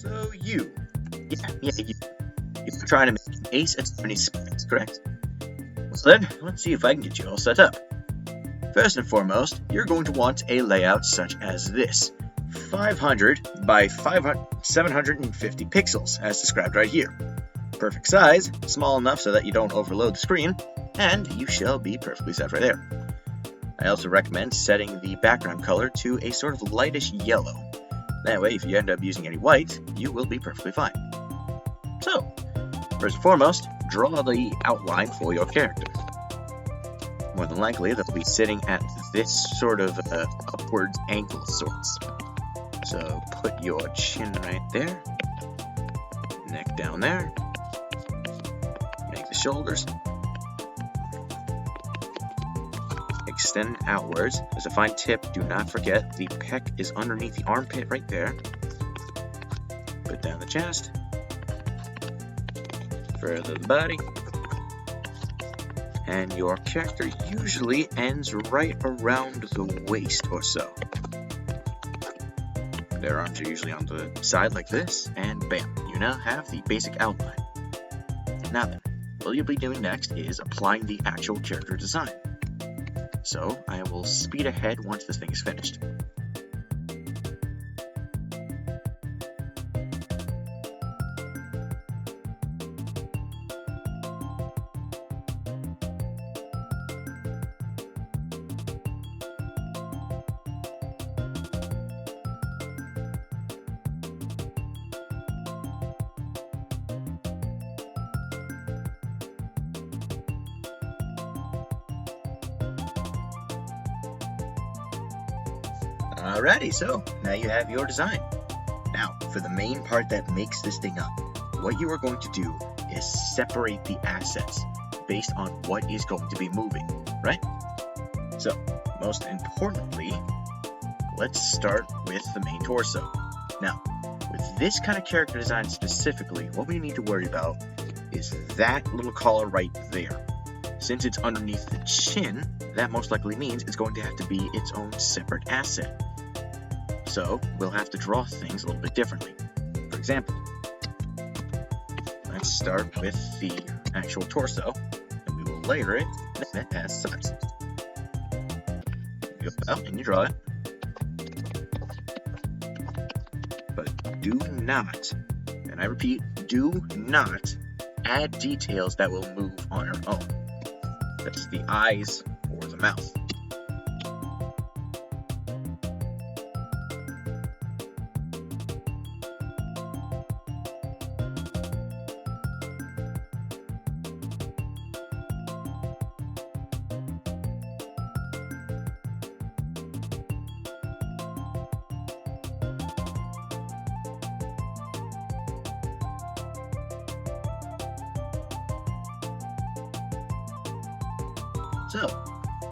So you. You're trying to make an Ace Attorney sprites, correct? Well then, let's see if I can get you all set up. First and foremost, you're going to want a layout such as this. 500 by 750 pixels, as described right here. Perfect size, small enough so that you don't overload the screen, and you shall be perfectly set right there. I also recommend setting the background color to a sort of lightish yellow. That way, if you end up using any white, you will be perfectly fine. So, first and foremost, draw the outline for your character. More than likely, they'll be sitting at this sort of upwards angle sorts. So, put your chin right there, neck down there, make the shoulders, extend outwards. As a fine tip, do not forget the pec is underneath the armpit right there. Put down the chest, further the body, and your character usually ends right around the waist or so. Their arms are usually on the side like this, and bam, you now have the basic outline. Now then, what you'll be doing next is applying the actual character design. So I will speed ahead once this thing is finished. Alrighty, so now you have your design. Now, for the main part that makes this thing up, what you are going to do is separate the assets based on what is going to be moving, right? So, most importantly, let's start with the main torso. Now, with this kind of character design specifically, what we need to worry about is that little collar right there. Since it's underneath the chin, that most likely means it's going to have to be its own separate asset. So, we'll have to draw things a little bit differently. For example, let's start with the actual torso, and we will layer it as such. You go out and you draw it. But do not, and I repeat, do not add details that will move on their own. That's the eyes or the mouth. So,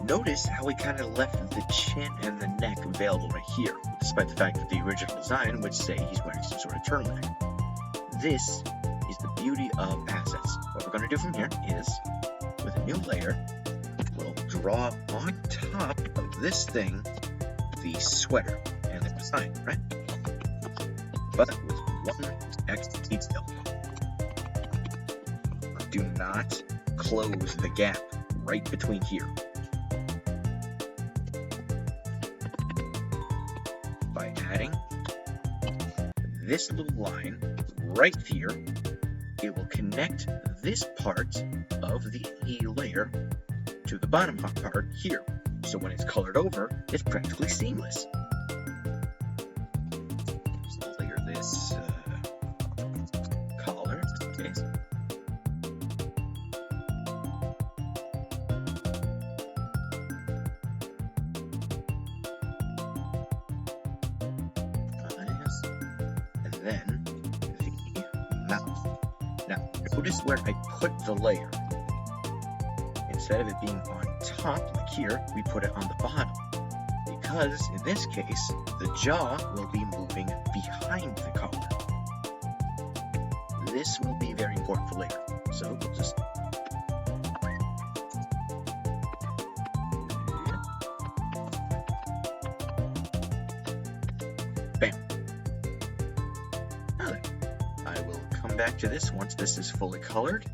notice how we kind of left the chin and the neck available right here, despite the fact that the original design would say he's wearing some sort of turtleneck. This is the beauty of assets. What we're going to do from here is, with a new layer, we'll draw on top of this thing the sweater and the design, right? But with one extra detail. Do not close the gap right between here. By adding this little line right here, it will connect this part of the layer to the bottom part here. So when it's colored over, it's practically seamless. So layer this collar in this case. Then the mouth. Now, notice where I put the layer. Instead of it being on top, like here, we put it on the bottom. Because, in this case, the jaw will be moving behind the collar. This will be very important for later. So, we'll just... bam. Now then, come back to this once this is fully colored.